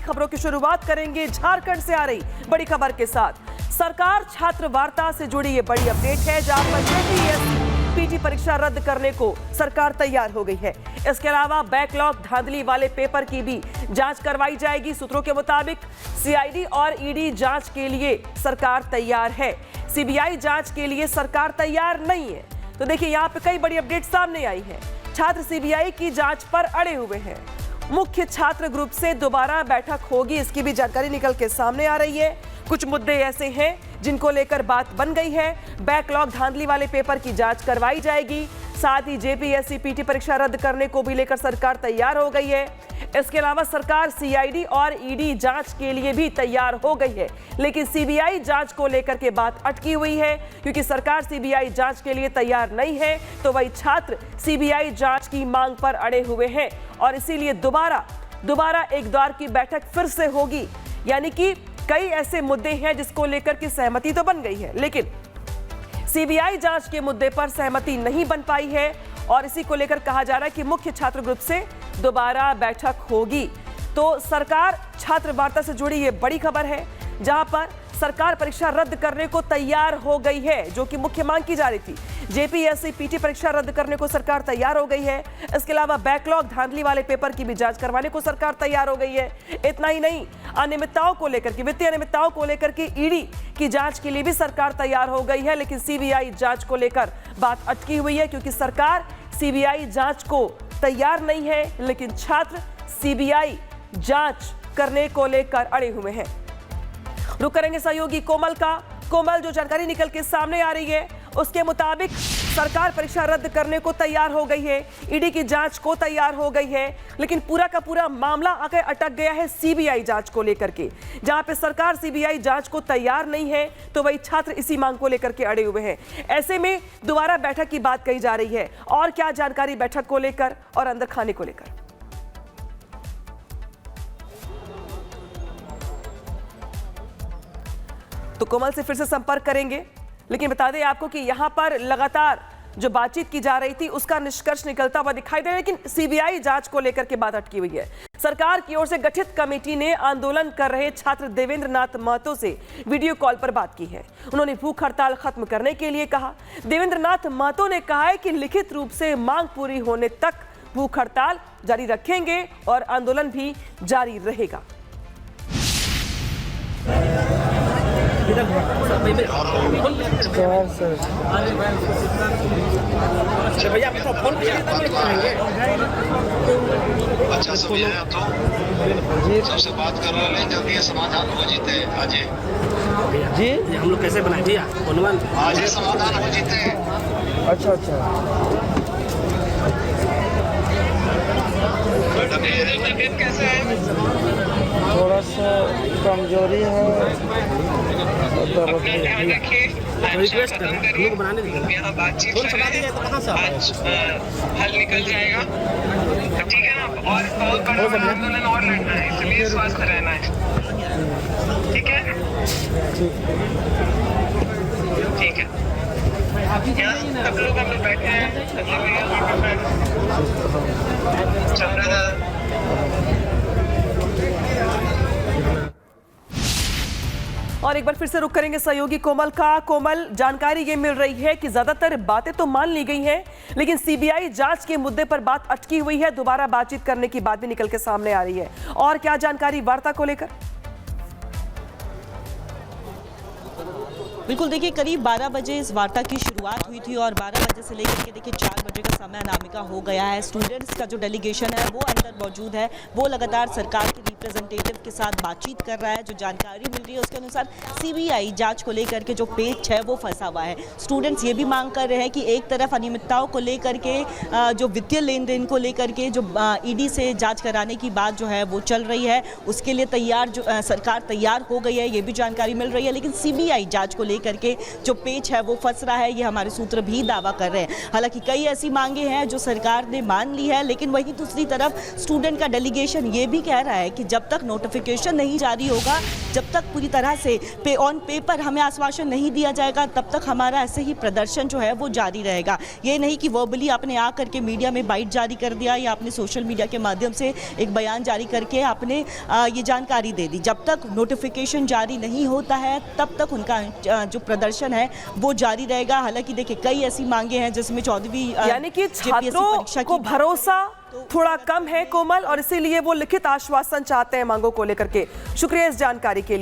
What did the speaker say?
खबरों की शुरुआत करेंगे झारखंड से आ रही बड़ी खबर के साथ। सरकार छात्र वार्ता से जुड़ी ये बड़ी अपडेट है, जहां पर जेपीएससी पीटी परीक्षा रद्द करने को सरकार तैयार हो गई है। इसके अलावा बैकलॉग धांधली वाले पेपर की भी जांच करवाई जाएगी। सूत्रों के मुताबिक सीआईडी और ईडी जांच के लिए सरकार तैयार है, सीबीआई जांच के लिए सरकार तैयार नहीं है। तो देखिए, यहाँ पे कई बड़ी अपडेट सामने आई है। छात्र सीबीआई की जांच पर अड़े हुए हैं। मुख्य छात्र ग्रुप से दोबारा बैठक होगी, इसकी भी जानकारी निकल के सामने आ रही है। कुछ मुद्दे ऐसे हैं जिनको लेकर बात बन गई है। बैकलॉग धांधली वाले पेपर की जांच करवाई जाएगी, साथ ही जेपीएससी पीटी परीक्षा रद्द करने को भी लेकर सरकार तैयार हो गई है। इसके अलावा सरकार सीआईडी और ईडी जांच के लिए भी तैयार हो गई है, लेकिन सीबीआई जांच को लेकर के बात अटकी हुई है, क्योंकि सरकार सीबीआई जांच के लिए तैयार नहीं है, तो वही छात्र सीबीआई जांच की मांग पर अड़े हुए हैं और इसीलिए दोबारा एक द्वार की बैठक फिर से होगी। यानी कि कई ऐसे मुद्दे हैं जिसको लेकर के सहमति तो बन गई है, लेकिन सीबीआई जांच के मुद्दे पर सहमति नहीं बन पाई है और इसी को लेकर कहा जा रहा है कि मुख्य छात्र ग्रुप से दोबारा बैठक होगी। तो सरकार छात्र वार्ता से जुड़ी ये बड़ी खबर है, जहां पर सरकार परीक्षा रद्द करने को तैयार हो गई है, जो कि मुख्य मांग की जा रही थी। जेपीएससी पीटी परीक्षा रद्द करने को सरकार तैयार हो गई है। इसके अलावा बैकलॉग धांधली वाले पेपर की भी जांच करवाने को सरकार तैयार हो गई है। इतना ही नहीं, अनियमितताओं को लेकर के, वित्तीय अनियमितताओं को लेकर के ईडी की जांच के लिए भी सरकार तैयार हो गई है, लेकिन सीबीआई जांच को लेकर बात अटकी हुई है, क्योंकि सरकार सीबीआई जांच को तैयार नहीं है, लेकिन छात्र सीबीआई जांच करने को लेकर अड़े हुए हैं। रुक करेंगे सहयोगी कोमल का। कोमल, जो जानकारी निकल के सामने आ रही है उसके मुताबिक सरकार परीक्षा रद्द करने को तैयार हो गई है, ईडी की जांच को तैयार हो गई है, लेकिन पूरा का पूरा मामला आकर अटक गया है सीबीआई जांच को लेकर के। जहां पे सरकार सीबीआई जांच को तैयार नहीं है, तो वही छात्र इसी मांग को लेकर के अड़े हुए हैं। ऐसे में दोबारा बैठक की बात कही जा रही है। और क्या जानकारी बैठक को लेकर और अंदर खाने को लेकर? तो कोमल से फिर से संपर्क करेंगे, लेकिन बता दें आपको कि यहां पर लगातार जो बातचीत की जा रही थी उसका निष्कर्ष निकलता हुआ दिखाई दे रहा है, लेकिन सीबीआई जांच को लेकर के बात अटकी हुई है। सरकार की ओर से गठित कमेटी ने आंदोलन कर रहे छात्र देवेंद्र नाथ महतो से वीडियो कॉल पर बात की है। उन्होंने भूख हड़ताल खत्म करने के लिए कहा। देवेंद्र नाथ महतो ने कहा है कि लिखित रूप से मांग पूरी होने तक भूख हड़ताल जारी रखेंगे और आंदोलन भी जारी रहेगा। भैया आपको फोन अच्छा समय है तो सबसे बात कर रहे हैं, जल्दी समाधान हो जीते आज जी। हम लोग कैसे बनाए भैया आज समाधान हो जीते। अच्छा तबीयत कैसे है? थोड़ा सा कमजोरी है। रिक्वेस्ट कर रहे हैं बनाने यहाँ बातचीत आज हल निकल जाएगा, ठीक है ना। और बहुत बड़ा आंदोलन और लड़ना है, इसलिए स्वस्थ रहना है, ठीक है। ठीक है, यहाँ सब लोग हम लोग बैठे हैं, चल रहा है। और एक बार फिर से रुक करेंगे सहयोगी कोमल का। कोमल, जानकारी ये मिल रही है कि ज्यादातर बातें तो मान ली गई हैं, लेकिन सीबीआई जांच के मुद्दे पर बात अटकी हुई है। दोबारा बातचीत करने की बात भी निकल के सामने आ रही है। और क्या जानकारी वार्ता को लेकर? बिल्कुल, देखिए करीब 12 बजे इस वार्ता की शुरुआत हुई थी और 12 बजे से लेकर के देखिए 4 बजे का समय अनामिका हो गया है। स्टूडेंट्स का जो डेलीगेशन है वो अंदर मौजूद है, वो लगातार सरकार के रिप्रेजेंटेटिव के साथ बातचीत कर रहा है। जो जानकारी मिल रही है उसके अनुसार सीबीआई जांच को लेकर के जो पेच है वो फंसा हुआ है। स्टूडेंट्स ये भी मांग कर रहे हैं कि एक तरफ अनियमितताओं को लेकर के, जो वित्तीय लेन देन को लेकर के जो ईडी से जाँच कराने की बात जो है वो चल रही है, उसके लिए सरकार तैयार हो गई है, ये भी जानकारी मिल रही है। लेकिन सीबीआई जाँच को लेकर के जो पेच है वो फंस रहा है, ये हमारे सूत्र भी दावा कर रहे हैं। हालांकि कई ऐसी मांगे हैं जो सरकार ने मान ली है, लेकिन वहीं दूसरी तरफ स्टूडेंट का डेलीगेशन ये भी कह रहा है कि जब तक नोटिफिकेशन नहीं जारी होगा, जब तक पूरी तरह से ऑन पेपर हमें आश्वासन नहीं दिया जाएगा, तब तक हमारा ऐसे ही प्रदर्शन जो है वो जारी रहेगा। ये नहीं कि वर्बली आपने आ करके मीडिया में बाइट जारी कर दिया या आपने सोशल मीडिया के माध्यम से एक बयान जारी करके आपने ये जानकारी दे दी। जब तक नोटिफिकेशन जारी नहीं होता है तब तक उनका जो प्रदर्शन है वो जारी रहेगा। हालांकि देखिए कई ऐसी मांगे हैं जिसमें 14वीं यानी कि छात्रों को भरोसा थोड़ा कम है कोमल, और इसीलिए वो लिखित आश्वासन चाहते हैं मांगों को लेकर के। शुक्रिया इस जानकारी के लिए।